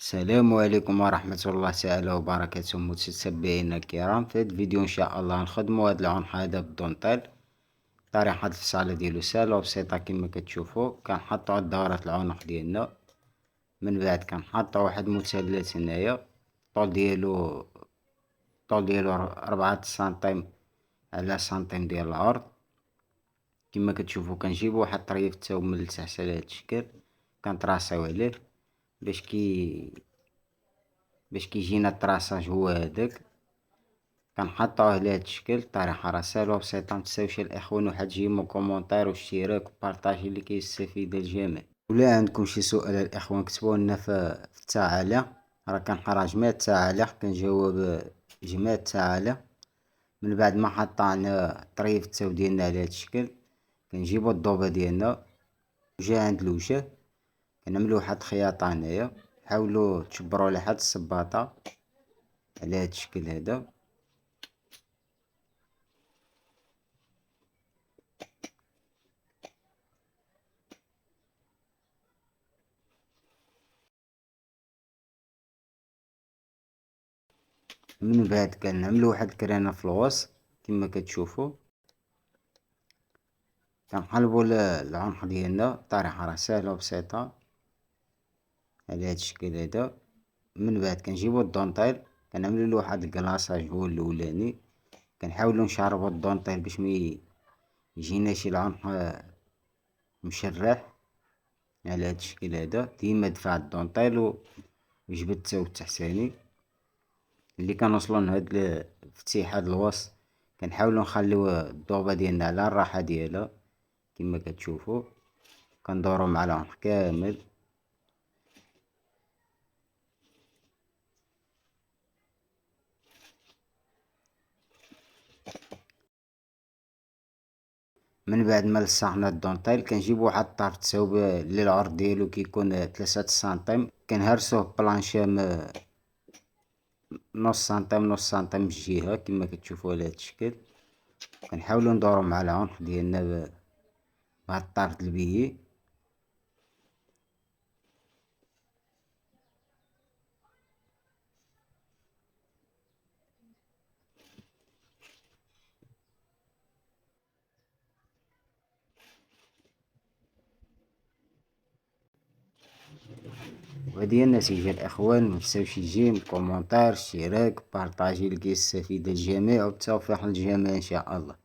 السلام عليكم ورحمة الله تعالى وبركاته متتبعينا الكرام. في هذا الفيديو ان شاء الله نخدمو هذا العنق هذا بالدونتيل. طريقة الفصالة ديالو سهلة وبسيطة كما كتشوفو. كنحطو عند دورة العنق ديالنا، من بعد كنحطو واحد المثلث هنايا، الطول ديالو 4 سنتيم على سنتيم ديال العرض. كما كتشوفو كنجيبو واحد الطريف تاوب من التحت على هاد الشكل، كنطراسيو عليه باش كيجينا الطراساج هو هداك. كنحطوه على هاد الشكل. الطريقة راه ساهلة وبسيطة، متنساوش الاخوان واحد جيم كومونتير واشتراك وبارطاجي اللي كيستفيد الجميع. ولا عندكم شي سؤال الاخوان كتبوا لنا في التعاليق، راه كنقرا جميع التعاليق، كنجاوب جميع التعاليق. من بعد ما حطينا طريف التاو ديالنا على هاد الشكل، كنجيبو الضوبة ديالنا وجا عند الوجه، كنعملو واحد الخياطة هنايا، حاولوا تشبروا على حد السباطة على هاد الشكل هذا. من بعد كنعملو واحد الكرانة في الوسط كما كتشوفو. كنقلبو العنق ديالنا. الطريقة راه ساهلة وبسيطة على هاد الشكل هذا. من بعد كنجيبو الدونطيل، كنعملو واحد الكلاصاج هو الاولاني، كنحاولو نشربو الدونطيل باش ميجيناش العنق مشرح على هاد الشكل هذا. ديما دفع الدونطيل وجبد التاو التحتاني. اللي كنوصلو لهاد الفتيحة د الوسط كنحاولو نخليو الضوبة ديالنا على الراحة ديالها كما كتشوفو. كندورو مع العنق كامل. من بعد ما لصقنا الدونطيل كنجيبو واحد الطرف تساوب اللي العرض ديالو كيكون 3 سنتيم، كنهرسوه ببلانشي نص سنتيم نص سنتيم من الجهة كما كتشوفو على هاد الشكل. كنحاولو ندورو مع العنق ديالنا بهاد الطرف البيي. وهذه هي النتيجة الأخوان. متنساوش الجيم كومونتير اشتراك بارطاجي لكي يستفيد الجميع، وبالتوفيق للجميع إن شاء الله.